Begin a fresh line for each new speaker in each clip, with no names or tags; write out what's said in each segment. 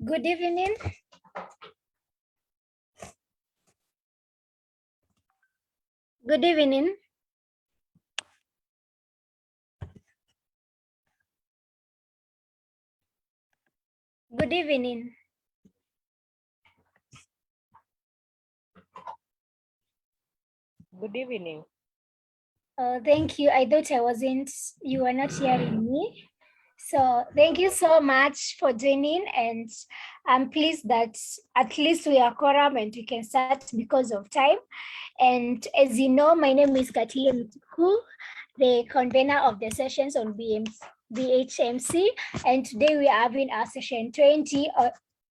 Good evening. Good evening. Good evening.
Good evening.
Thank you. I thought you were not hearing me. So thank you so much for joining, and I'm pleased that at least we are quorum and we can start because of time. And as you know, my name is Kassim Lupao, the convener of the sessions on BHMC, and today we are having our session 20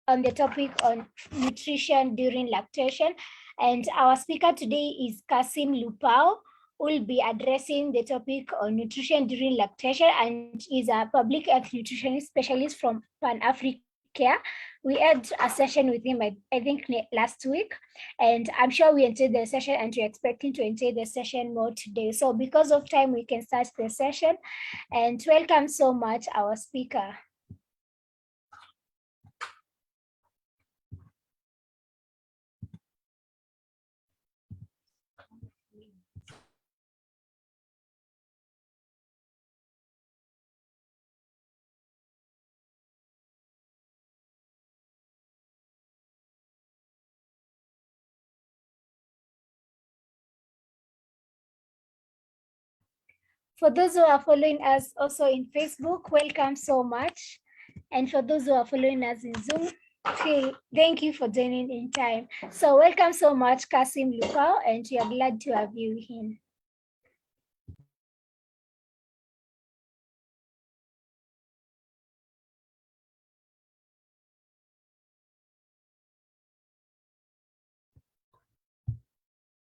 on the topic on nutrition during lactation. And our speaker today is Kassim Lupao, who will be addressing the topic on nutrition during lactation, and is a public health nutritionist specialist from PanAfricare. We had a session with him, I think, last week, and I'm sure we enjoyed the session, and we're expecting to enjoy the session more today. So because of time, we can start the session. And welcome so much, our speaker. For those who are following us also in Facebook, welcome so much. And for those who are following us in Zoom, thank you for joining in time. So welcome so much, Kassim Lupao, and we are glad to have you in.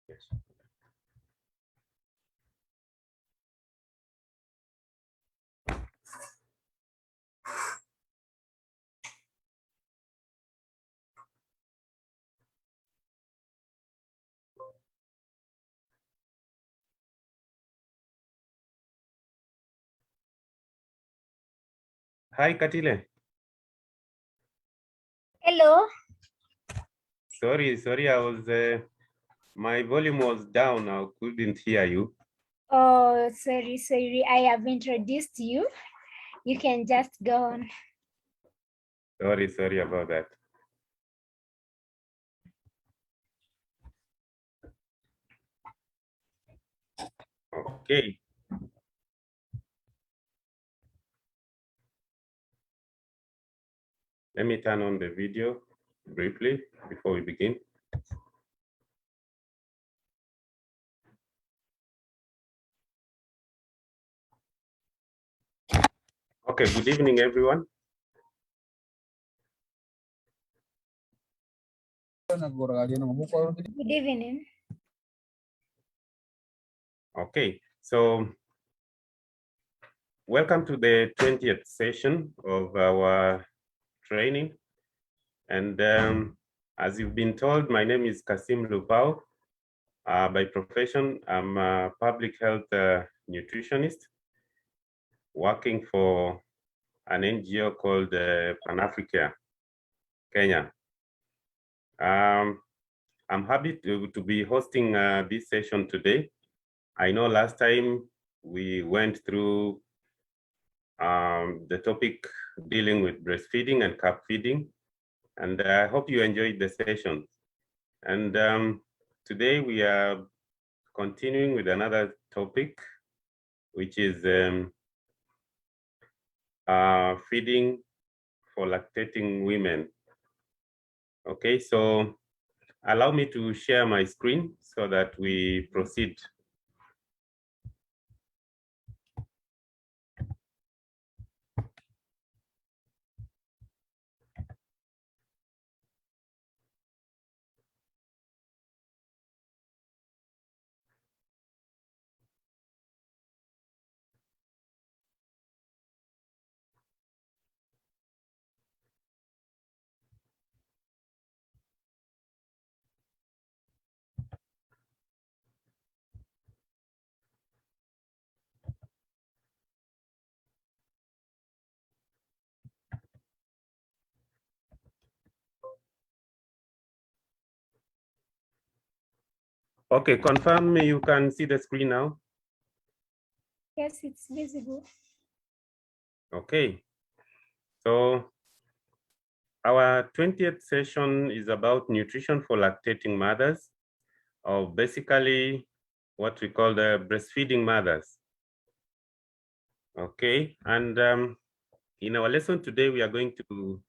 Yes. Hi, Katile.
Hello.
Sorry, I was, my volume was down. I couldn't hear you.
Oh, sorry. I have introduced you. You can just go on.
Sorry about that. Okay. Let me turn on the video briefly before we begin. Okay, good evening, everyone.
Good evening.
Okay, so welcome to the 20th session of our training. And as you've been told, my name is Kassim Lupao. By profession, I'm a public health nutritionist working for an NGO called PanAfricare, Kenya. I'm happy to be hosting this session today. I know last time we went through the topic dealing with breastfeeding and cup feeding, and I hope you enjoyed the session. And today we are continuing with another topic, which is feeding for lactating women. Okay, so allow me to share my screen so that we proceed. Okay, confirm me you can see the screen now.
Yes, it's visible.
Okay, so our 20th session is about nutrition for lactating mothers, or basically what we call the breastfeeding mothers. Okay, and in our lesson today, we are going to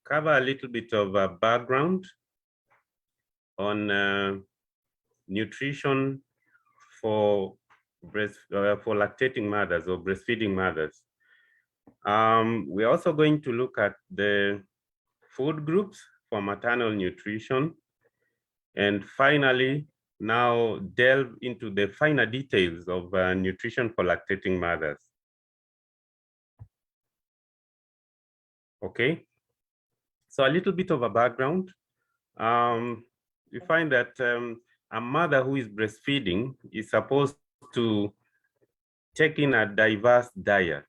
cover a little bit of a background on nutrition for for lactating mothers or breastfeeding mothers. We're also going to look at the food groups for maternal nutrition, and finally, now delve into the finer details of nutrition for lactating mothers. Okay, so a little bit of a background. We find that a mother who is breastfeeding is supposed to take in a diverse diet.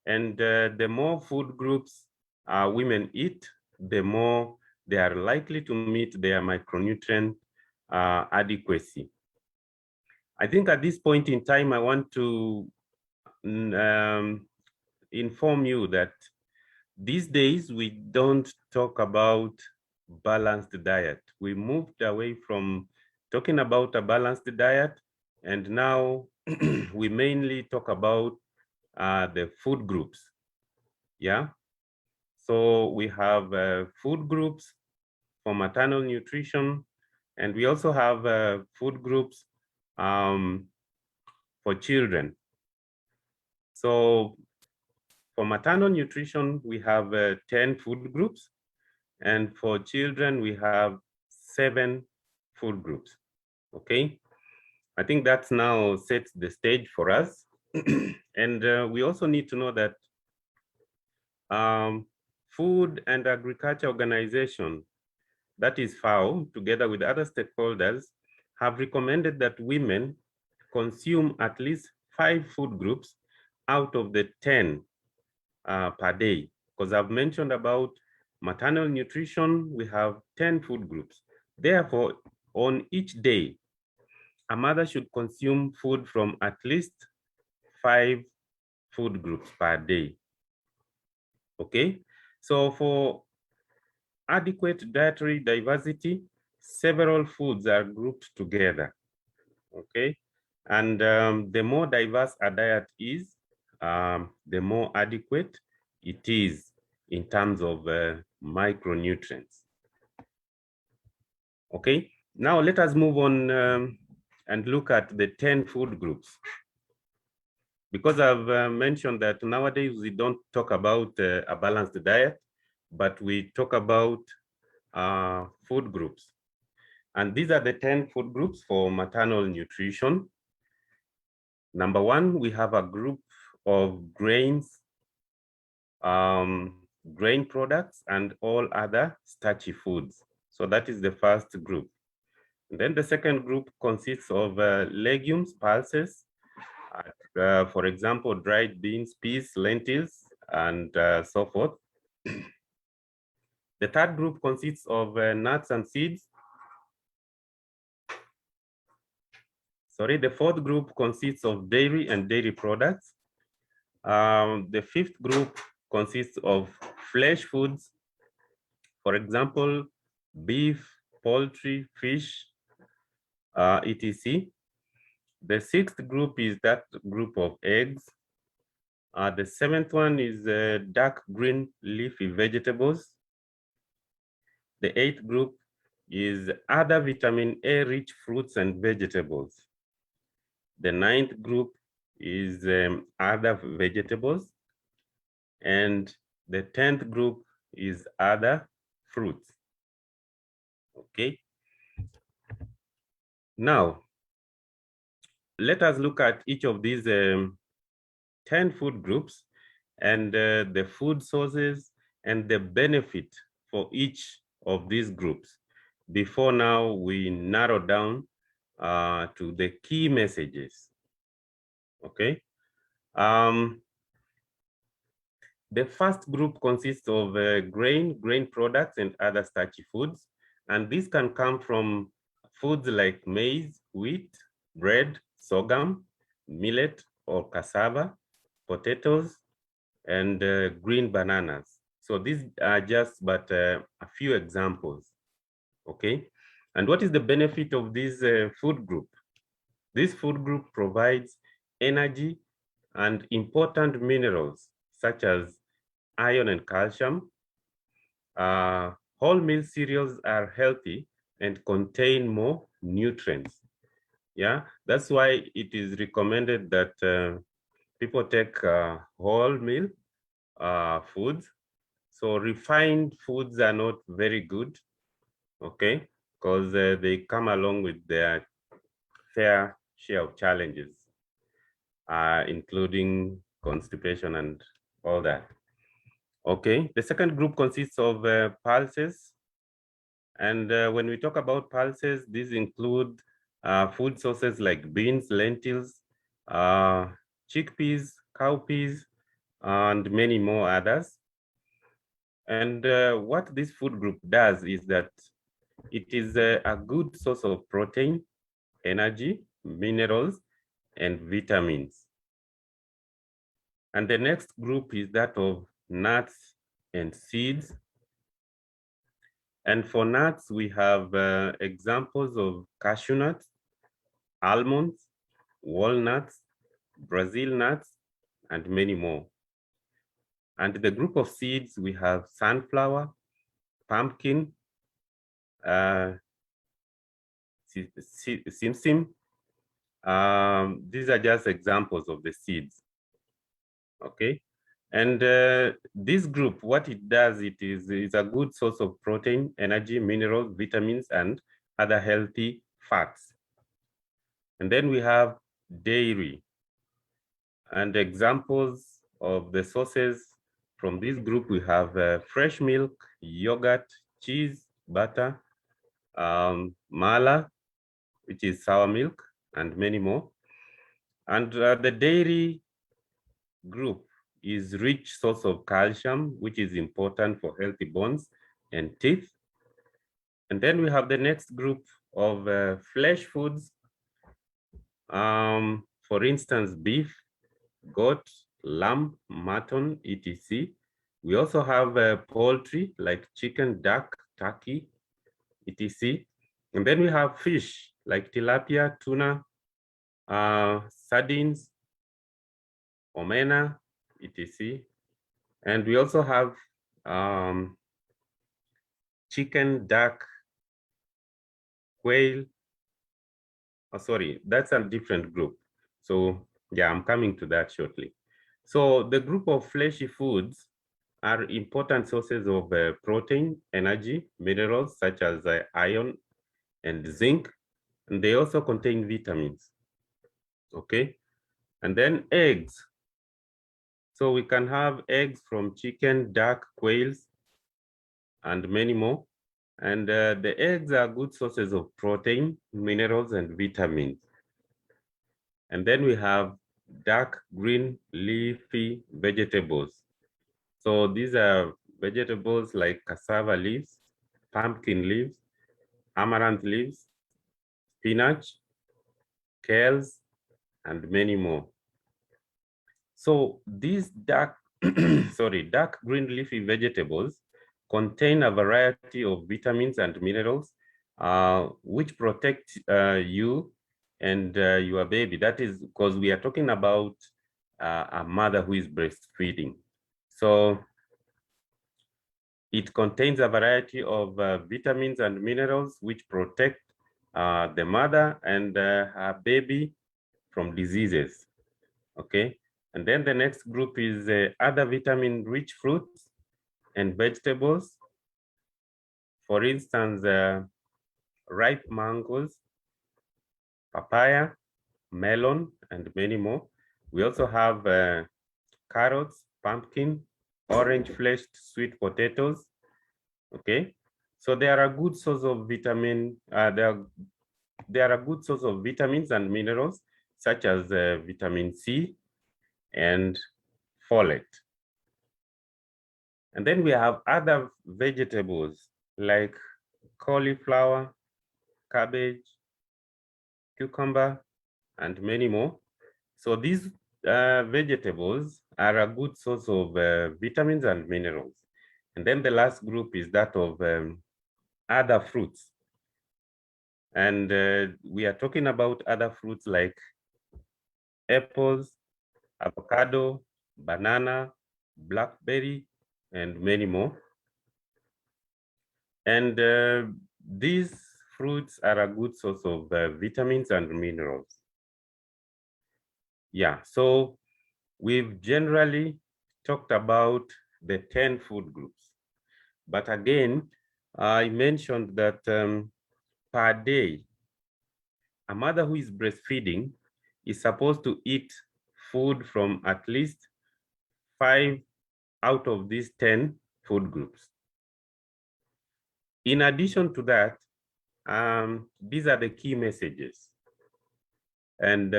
And the more food groups women eat, the more they are likely to meet their micronutrient adequacy. I think at this point in time, I want to inform you that these days we don't talk about balanced diet. We moved away from talking about a balanced diet, and now we mainly talk about the food groups. Yeah. So we have food groups for maternal nutrition, and we also have food groups for children. So for maternal nutrition, we have 10 food groups, and for children, we have 7 food groups. Okay, I think that's now sets the stage for us. And we also need to know that Food and Agriculture Organization, that is FAO, together with other stakeholders, have recommended that women consume at least 5 food groups out of the 10 per day. Because I've mentioned about maternal nutrition, we have 10 food groups. Therefore, on each day, a mother should consume food from at least 5 food groups per day. Okay, so for adequate dietary diversity, several foods are grouped together. Okay, and the more diverse a diet is, the more adequate it is in terms of micronutrients. Okay, now let us move on and look at the 10 food groups. Because I've mentioned that nowadays we don't talk about a balanced diet, but we talk about food groups. And these are the 10 food groups for maternal nutrition. Number 1, we have a group of grains, grain products, and all other starchy foods. So that is the first group. And then the second group consists of legumes, pulses, for example, dried beans, peas, lentils, and so forth. The third group consists of nuts and seeds. Sorry, the fourth group consists of dairy and dairy products. The fifth group consists of flesh foods, for example, beef, poultry, fish, etc. The sixth group is that group of eggs. The seventh one is dark green leafy vegetables. The eighth group is other vitamin A rich fruits and vegetables. The ninth group is other vegetables. And the 10th group is other fruits. Okay. Now, let us look at each of these 10 food groups and the food sources and the benefit for each of these groups before now we narrow down to the key messages. Okay. The first group consists of grain products, and other starchy foods. And this can come from foods like maize, wheat, bread, sorghum, millet or cassava, potatoes, and green bananas. So these are just but a few examples, okay? And what is the benefit of this food group? This food group provides energy and important minerals such as iron and calcium. Whole meal cereals are healthy and contain more nutrients. Yeah, that's why it is recommended that people take whole meal foods. So refined foods are not very good, okay, because they come along with their fair share of challenges, including constipation and all that. Okay, the second group consists of pulses. And when we talk about pulses, these include food sources like beans, lentils, chickpeas, cowpeas, and many more others. And what this food group does is that it is a good source of protein, energy, minerals, and vitamins. And the next group is that of nuts and seeds. And for nuts, we have examples of cashew nuts, almonds, walnuts, Brazil nuts, and many more. And the group of seeds, we have sunflower, pumpkin, simsim. These are just examples of the seeds, okay? And this group, what it does, it is a good source of protein, energy, minerals, vitamins, and other healthy fats. And then we have dairy. And examples of the sources from this group, we have fresh milk, yogurt, cheese, butter, mala, which is sour milk, and many more. And the dairy group is rich source of calcium, which is important for healthy bones and teeth. And then we have the next group of flesh foods. For instance, beef, goat, lamb, mutton, etc. We also have poultry like chicken, duck, turkey, etc. And then we have fish like tilapia, tuna, sardines, omena, etc. And we also have chicken, duck, quail. Oh, sorry, that's a different group. So yeah, I'm coming to that shortly. So the group of fleshy foods are important sources of protein, energy, minerals such as iron and zinc, and they also contain vitamins, okay? And then eggs. So we can have eggs from chicken, duck, quails, and many more. And the eggs are good sources of protein, minerals, and vitamins. And then we have dark green leafy vegetables. So these are vegetables like cassava leaves, pumpkin leaves, amaranth leaves, spinach, kales, and many more. So these dark, dark green leafy vegetables contain a variety of vitamins and minerals which protect you and your baby. That is because we are talking about a mother who is breastfeeding. So it contains a variety of vitamins and minerals which protect the mother and her baby from diseases, okay? And then the next group is other vitamin-rich fruits and vegetables. For instance, ripe mangoes, papaya, melon, and many more. We also have carrots, pumpkin, orange-fleshed sweet potatoes, okay? So they are a good source of vitamin, they are a good source of vitamins and minerals, such as vitamin C and folate. And then we have other vegetables like cauliflower, cabbage, cucumber, and many more. So these vegetables are a good source of vitamins and minerals. And then the last group is that of other fruits. And we are talking about other fruits like apples, avocado, banana, blackberry, and many more. And these fruits are a good source of vitamins and minerals. Yeah, so we've generally talked about the 10 food groups. But again, I mentioned that per day, a mother who is breastfeeding is supposed to eat food from at least 5 out of these 10 food groups. In addition to that, these are the key messages. And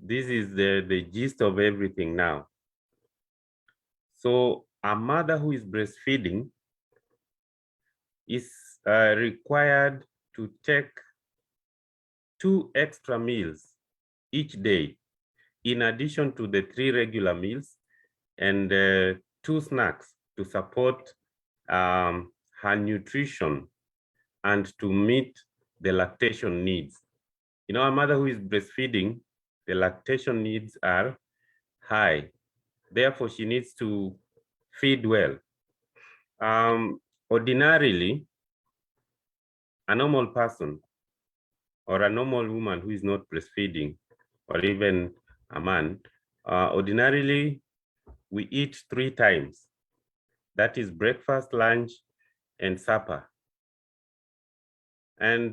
this is the gist of everything now. So a mother who is breastfeeding is required to take 2 extra meals each day, in addition to the 3 regular meals and 2 snacks to support her nutrition and to meet the lactation needs. You know, a mother who is breastfeeding, the lactation needs are high. Therefore, she needs to feed well. Ordinarily, a normal person or a normal woman who is not breastfeeding, or even a man, ordinarily, we eat 3 times. That is breakfast, lunch, and supper. And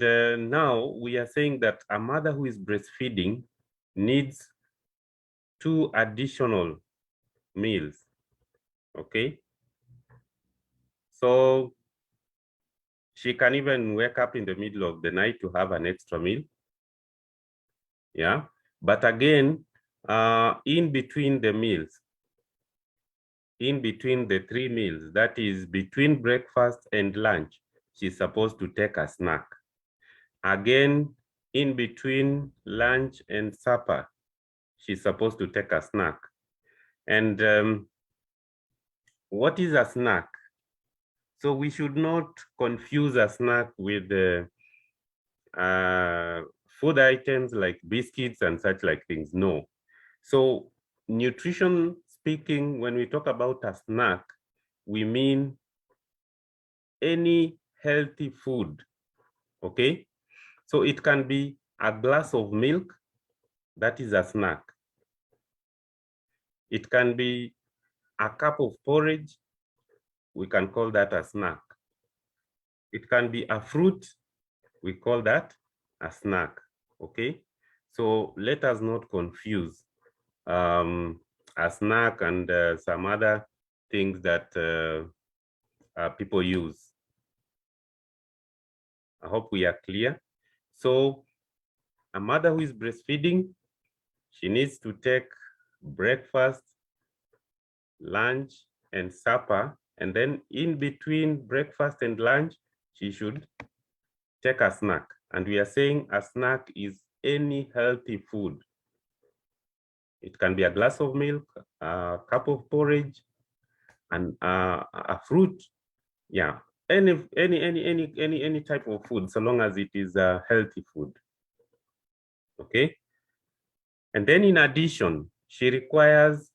now we are saying that a mother who is breastfeeding needs 2 additional meals, okay? So she can even wake up in the middle of the night to have an extra meal, yeah? But again, in between the meals, in between the 3 meals, that is between breakfast and lunch, she's supposed to take a snack. Again, in between lunch and supper, she's supposed to take a snack. And what is a snack? So we should not confuse a snack with food items like biscuits and such like things, no. So nutrition speaking, when we talk about a snack, we mean any healthy food, okay? So it can be a glass of milk, that is a snack. It can be a cup of porridge, we can call that a snack. It can be a fruit, we call that a snack, okay? So let us not confuse a snack and some other things that people use. I hope we are clear. So a mother who is breastfeeding, she needs to take breakfast, lunch, and supper. And then in between breakfast and lunch, she should take a snack. And we are saying a snack is any healthy food. It can be a glass of milk, a cup of porridge, and a fruit. Yeah, any type of food, so long as it is a healthy food. Okay. And then in addition, she requires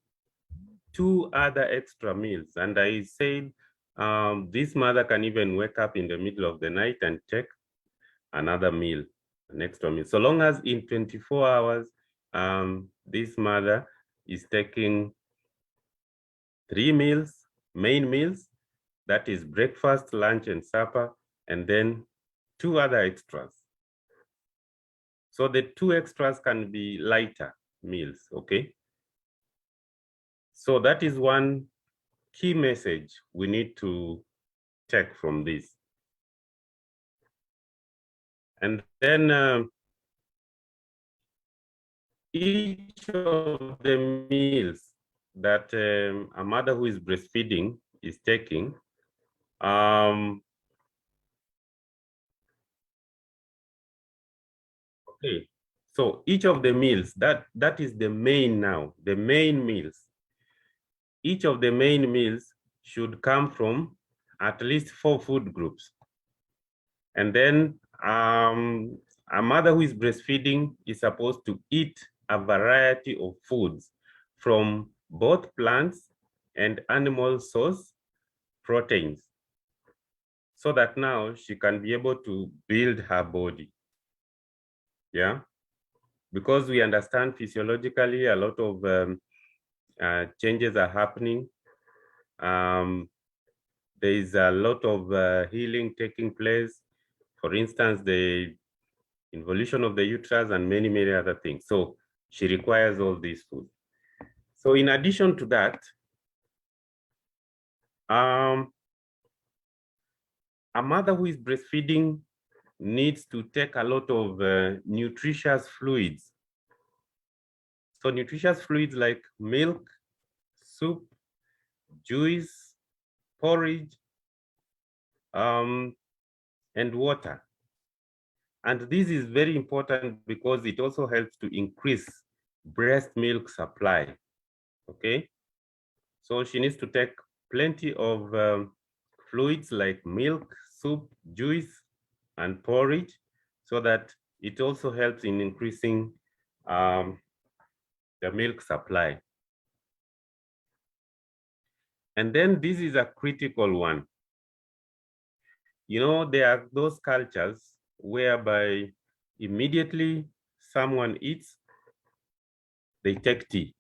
2 other extra meals. And I said this mother can even wake up in the middle of the night and take another meal, an extra meal. So long as in 24 hours, this mother is taking 3 meals, main meals, that is breakfast, lunch, and supper, and then 2 other extras. So the 2 extras can be lighter meals, okay? So that is one key message we need to take from this. And then each of the meals that a mother who is breastfeeding is taking, Okay, so each of the meals, that is the main now, the main meals. Each of the main meals should come from at least 4 food groups. And then a mother who is breastfeeding is supposed to eat a variety of foods from both plants and animal source proteins, so that now she can be able to build her body. Yeah, because we understand physiologically a lot of changes are happening. There is a lot of healing taking place. For instance, the involution of the uterus and many, many other things. So she requires all these food. So in addition to that, a mother who is breastfeeding needs to take a lot of nutritious fluids. So nutritious fluids like milk, soup, juice, porridge, and water. And this is very important because it also helps to increase breast milk supply, okay? So she needs to take plenty of fluids like milk, soup, juice, and porridge, so that it also helps in increasing the milk supply. And then this is a critical one. You know, there are those cultures whereby immediately someone eats, they take tea.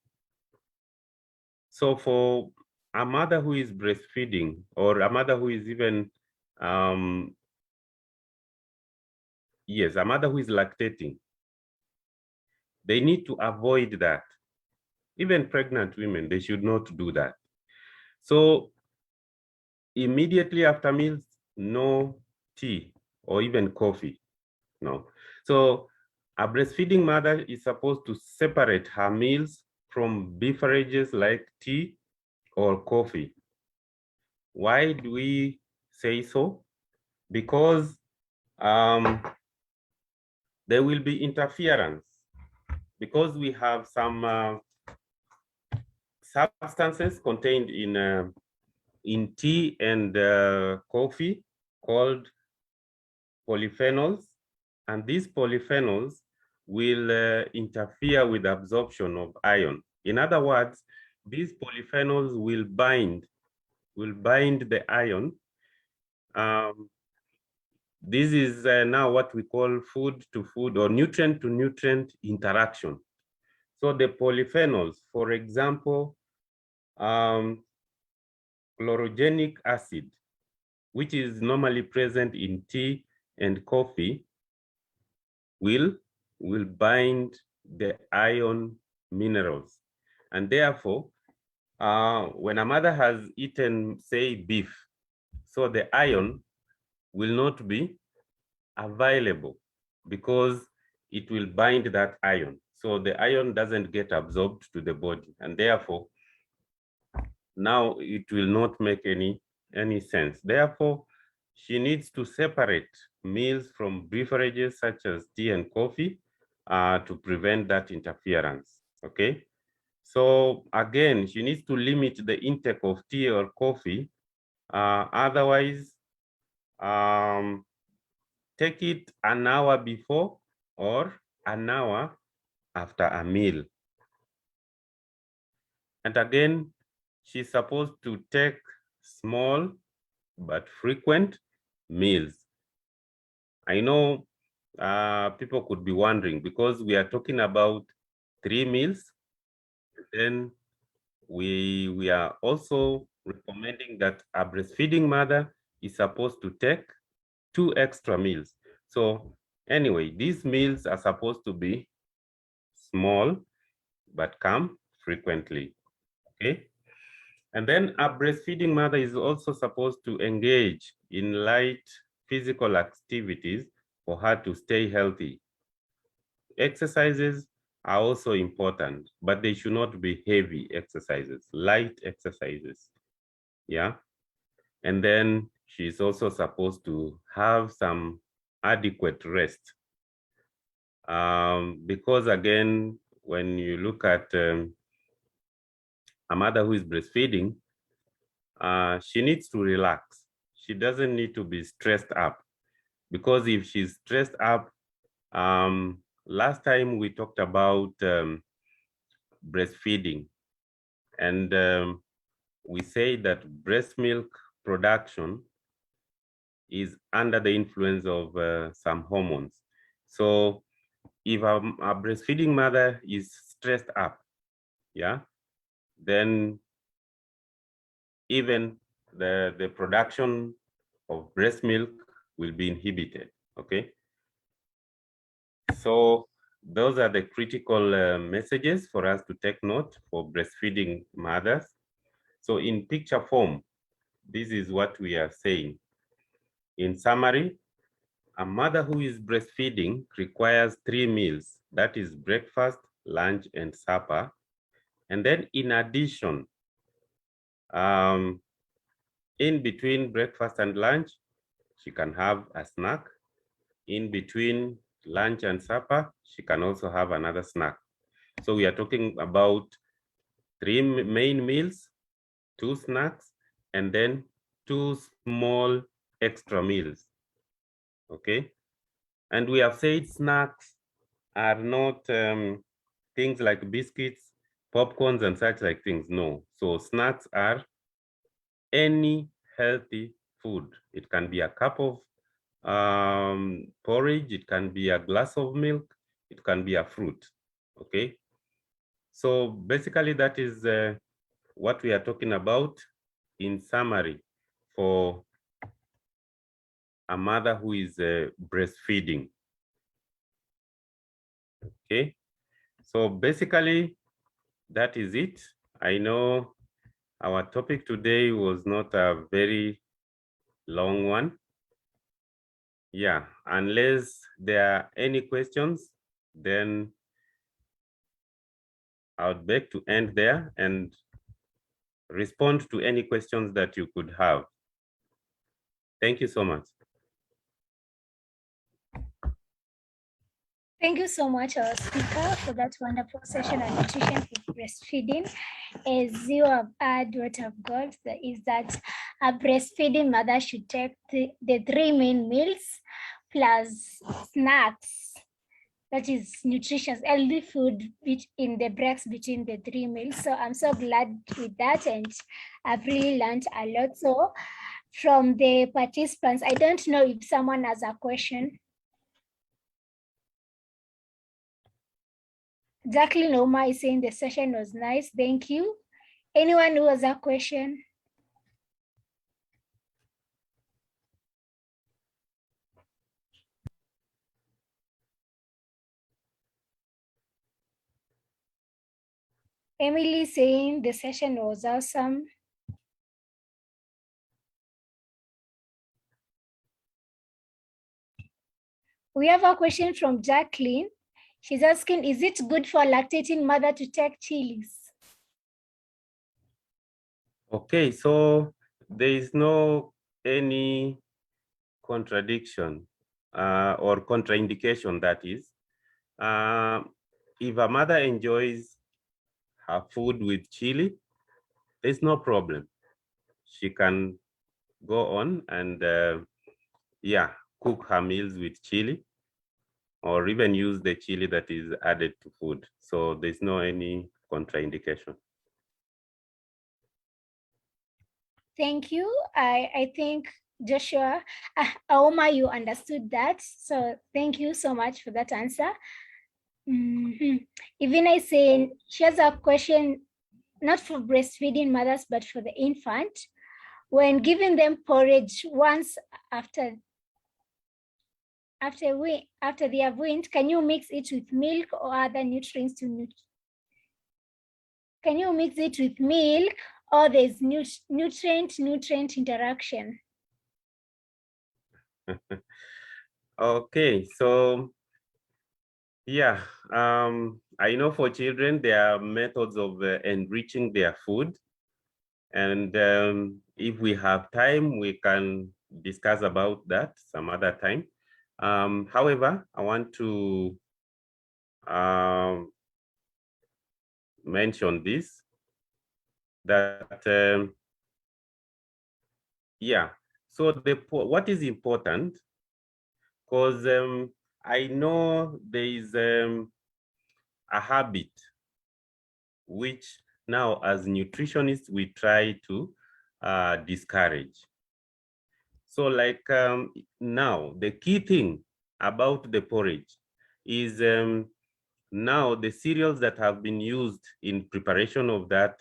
So for a mother who is breastfeeding, or a mother who is even, yes, a mother who is lactating, they need to avoid that. Even pregnant women, they should not do that. So immediately after meals, no tea or even coffee, no. So a breastfeeding mother is supposed to separate her meals from beverages like tea or coffee. Why do we say so? Because there will be interference, because we have some substances contained in tea and coffee called polyphenols, and these polyphenols will interfere with absorption of iron. In other words, these polyphenols will bind the iron. This is now what we call food to food or nutrient to nutrient interaction. So the polyphenols, for example, chlorogenic acid, which is normally present in tea and coffee, will bind the iron minerals. And therefore, when a mother has eaten, say, beef, so the iron will not be available because it will bind that iron. So the iron doesn't get absorbed to the body, and therefore, now it will not make any sense. Therefore, she needs to separate meals from beverages such as tea and coffee to prevent that interference, okay? So again, she needs to limit the intake of tea or coffee. Otherwise, take it an hour before or an hour after a meal. And again, she's supposed to take small but frequent meals. I know people could be wondering, because we are talking about 3 meals, then we are also recommending that a breastfeeding mother is supposed to take 2 extra meals. So anyway, these meals are supposed to be small but come frequently, okay? And then a breastfeeding mother is also supposed to engage in light physical activities for her to stay healthy. Exercises are also important, but they should not be heavy exercises, light exercises, yeah? And then she's also supposed to have some adequate rest. Because again, when you look at a mother who is breastfeeding, she needs to relax. She doesn't need to be stressed up, because if she's stressed up, last time we talked about breastfeeding, and we say that breast milk production is under the influence of some hormones. So if a breastfeeding mother is stressed up, yeah, then even the production of breast milk will be inhibited, okay? So those are the critical messages for us to take note for breastfeeding mothers. So in picture form, this is what we are saying. In summary, a mother who is breastfeeding requires 3 meals, that is breakfast, lunch, and supper. And then in addition, in between breakfast and lunch, she can have a snack. In between lunch and supper, she can also have another snack. So we are talking about 3 main meals, 2 snacks, and then 2 small extra meals, okay? And we have said snacks are not things like biscuits, popcorns, and such like things, no. So snacks are any healthy food. It can be a cup of porridge, it can be a glass of milk, it can be a fruit, okay? So basically that is what we are talking about in summary for a mother who is breastfeeding, okay? So basically that is it. I know our topic today was not a very long one. Yeah, unless there are any questions, then I would beg to end there and respond to any questions that you could have. Thank you so much.
Thank you so much, our speaker, for that wonderful session on nutrition for breastfeeding. As you have heard, what I've got is that a breastfeeding mother should take the 3 main meals plus snacks, that is nutritious, healthy food in the breaks between the 3 meals. So I'm so glad with that, and I've really learned a lot. So from the participants, I don't know if someone has a question. Jacqueline Oma is saying the session was nice. Thank you. Anyone who has a question? Emily saying the session was awesome. We have a question from Jacqueline. She's asking, is it good for a lactating mother to take chilies?
Okay, so there is no any contradiction or contraindication, that is. If a mother enjoys her food with chili, there's no problem. She can go on and yeah, cook her meals with chili, or even use the chili that is added to food. So there's no any contraindication.
Thank you. I think, Joshua, Aoma, you understood that. So thank you so much for that answer. Even I say, she has a question, not for breastfeeding mothers, but for the infant. When giving them porridge once after they have weaned, can you mix it with milk or other nutrients can you mix it with milk, or there's nutrient interaction?
Okay, so yeah, I know for children there are methods of enriching their food, and if we have time, we can discuss about that some other time. However, I want to mention this, that yeah, so what is important, because I know there is a habit which now as nutritionists we try to discourage. So like now the key thing about the porridge is now the cereals that have been used in preparation of that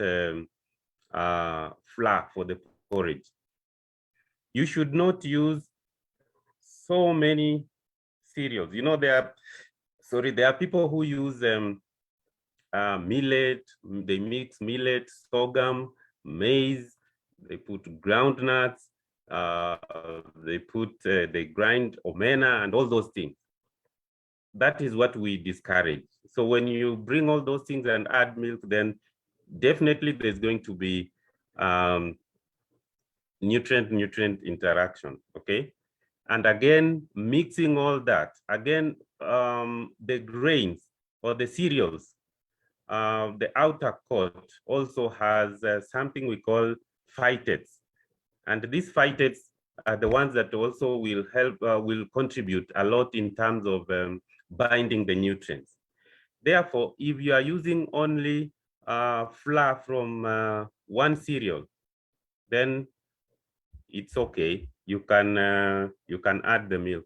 flour for the porridge, you should not use so many cereals. You know, there are people who use millet, they mix millet, sorghum, maize, they put groundnuts, they grind omena and all those things. That is what we discourage. So when you bring all those things and add milk, then definitely there's going to be nutrient interaction, okay? And again, mixing all that, again, the grains or the cereals, the outer coat also has something we call phytates. And these phytates are the ones that also will help, will contribute a lot in terms of binding the nutrients. Therefore, if you are using only flour from one cereal, then it's okay. You can add the milk.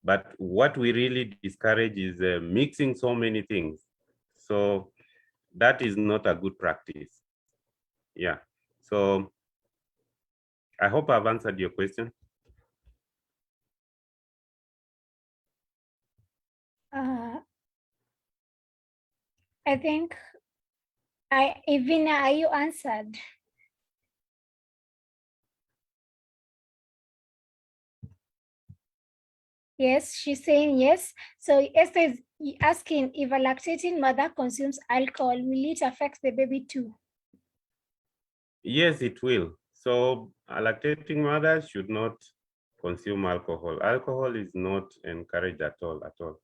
But what we really discourage is mixing so many things. So that is not a good practice. Yeah. So I hope I've answered your question.
I think Ivina, you answered. Yes, she's saying yes. So Esther is asking if a lactating mother consumes alcohol, will it affect the baby too?
Yes, it will. So a lactating mother should not consume alcohol. Alcohol is not encouraged at all, at all.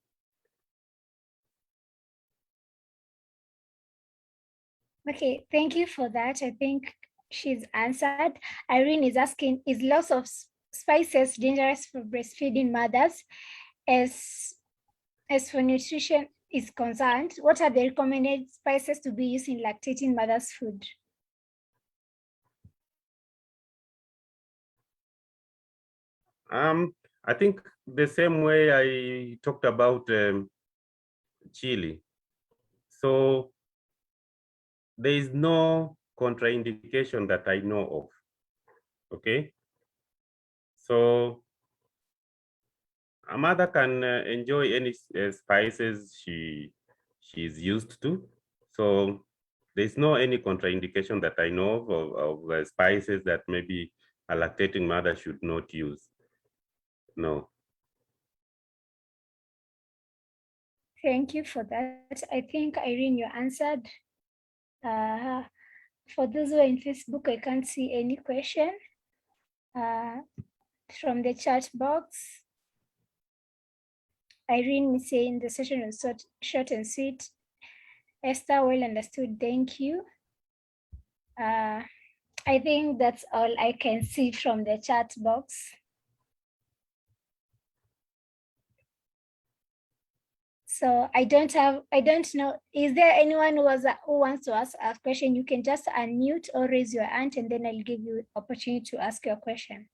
Okay, thank you for that. I think she's answered. Irene is asking, is loss of spices dangerous for breastfeeding mothers? As for nutrition is concerned, what are the recommended spices to be used in lactating mothers' food?
I think the same way I talked about chili. So there is no contraindication that I know of. Okay. So a mother can enjoy any spices she's used to. So there's no any contraindication that I know of spices that maybe a lactating mother should not use. No.
Thank you for that. I think, Irene, you answered. For those who are in Facebook, I can't see any question from the chat box. Irene is saying the session was short and sweet. Esther, well understood. Thank you. I think that's all I can see from the chat box. So I don't know. Is there anyone who wants to ask a question? You can just unmute or raise your hand and then I'll give you opportunity to ask your question.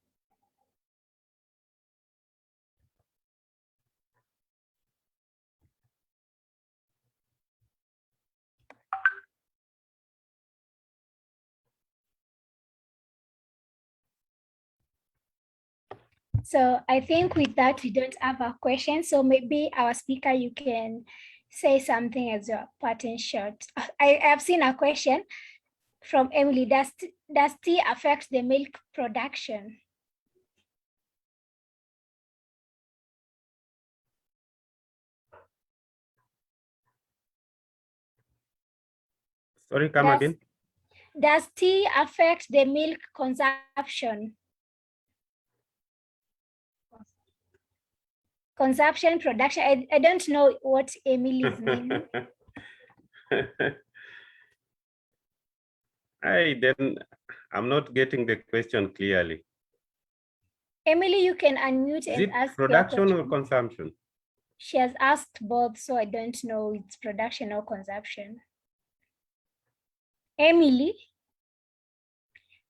So I think with that, we don't have a question. So maybe our speaker, you can say something as your parting shot. I have seen a question from Emily. Does tea affect the milk production?
Sorry, come again.
Does tea affect the milk consumption? Consumption, production. I don't know what Emily is meaning.
I'm not getting the question clearly.
Emily, you can unmute
Is
and
it
ask your
production or
question.
consumption?
She has asked both, so I don't know it's production or consumption. Emily,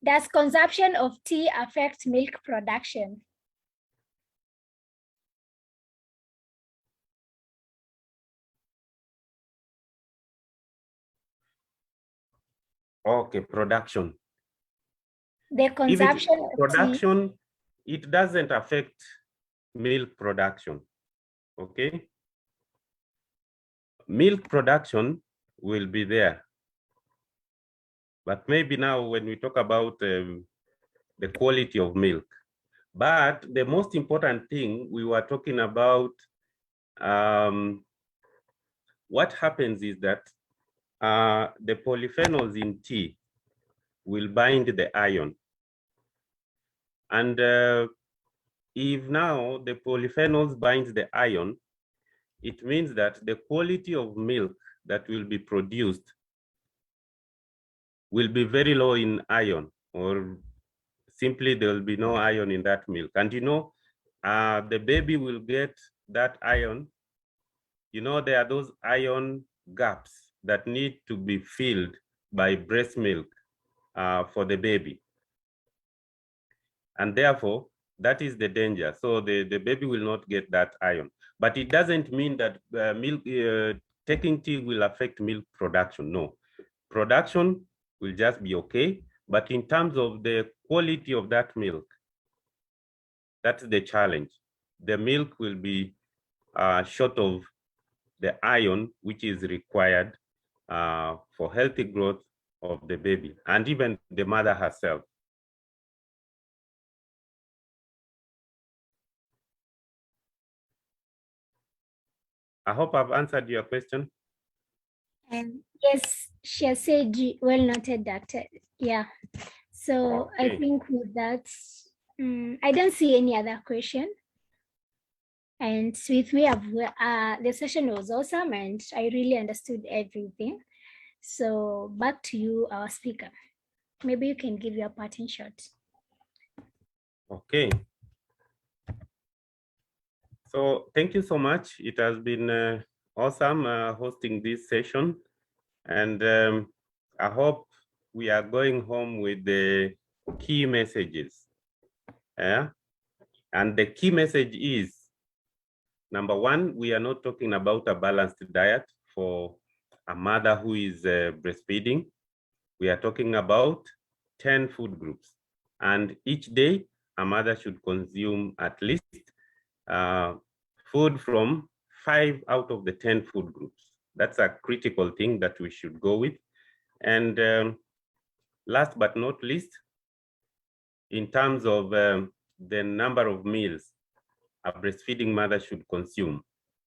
does consumption of tea affect milk production?
Okay, production.
The consumption of
production, it doesn't affect milk production, okay? Milk production will be there. But maybe now when we talk about the quality of milk, but the most important thing we were talking about, what happens is that the polyphenols in tea will bind the iron. And if now the polyphenols bind the iron, it means that the quality of milk that will be produced will be very low in iron, or simply there will be no iron in that milk. And you know, the baby will get that iron. You know, there are those iron gaps that need to be filled by breast milk for the baby. And therefore, that is the danger. So the baby will not get that iron. But it doesn't mean that taking tea will affect milk production. No, production will just be okay. But in terms of the quality of that milk, that's the challenge. The milk will be short of the iron, which is required for healthy growth of the baby and even the mother herself. I hope I've answered your question.
Yes, she has said, well noted, doctor. Yeah. So
Okay.
I think with that, I don't see any other question. And with me, the session was awesome and I really understood everything. So back to you, our speaker. Maybe you can give your parting shot.
Okay. So thank you so much. It has been awesome hosting this session. And I hope we are going home with the key messages. Yeah. And the key message is, number one, we are not talking about a balanced diet for a mother who is breastfeeding. We are talking about 10 food groups. And each day, a mother should consume at least food from 5 out of the 10 food groups. That's a critical thing that we should go with. And last but not least, in terms of the number of meals a breastfeeding mother should consume,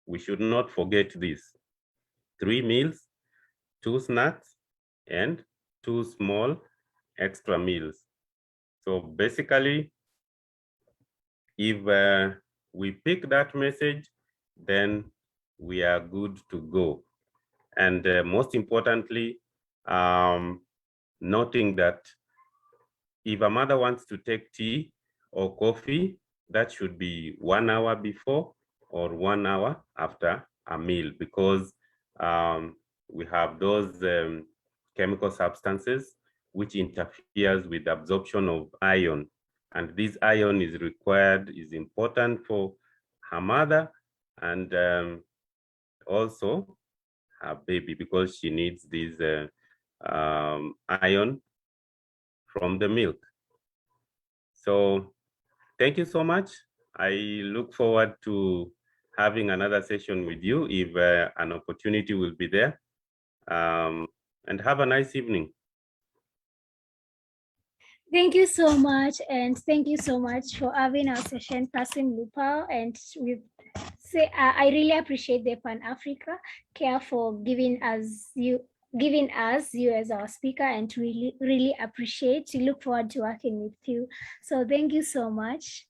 we should not forget this: 3 meals, 2 snacks, and 2 small extra meals. So basically, if we pick that message, then we are good to go. And most importantly, noting that if a mother wants to take tea or coffee, that should be 1 hour before or 1 hour after a meal, because we have those chemical substances which interferes with absorption of iron. And this iron is required, is important for her mother and also her baby, because she needs this iron from the milk. So thank you so much. I look forward to having another session with you if an opportunity will be there. And have a nice evening.
Thank you so much, and thank you so much for having our session, Kassim Lupao. And I really appreciate the PanAfricare for giving us you as our speaker, and really appreciate. We look forward to working with you. So thank you so much,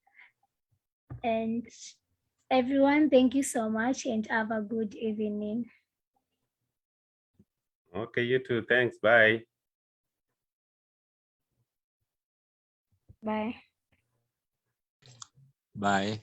and everyone, thank you so much and have a good evening.
Okay, you too. Thanks. Bye.
Bye.
Bye.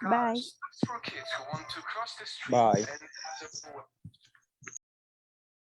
Bye.
For kids who want to cross the street
Bye.
and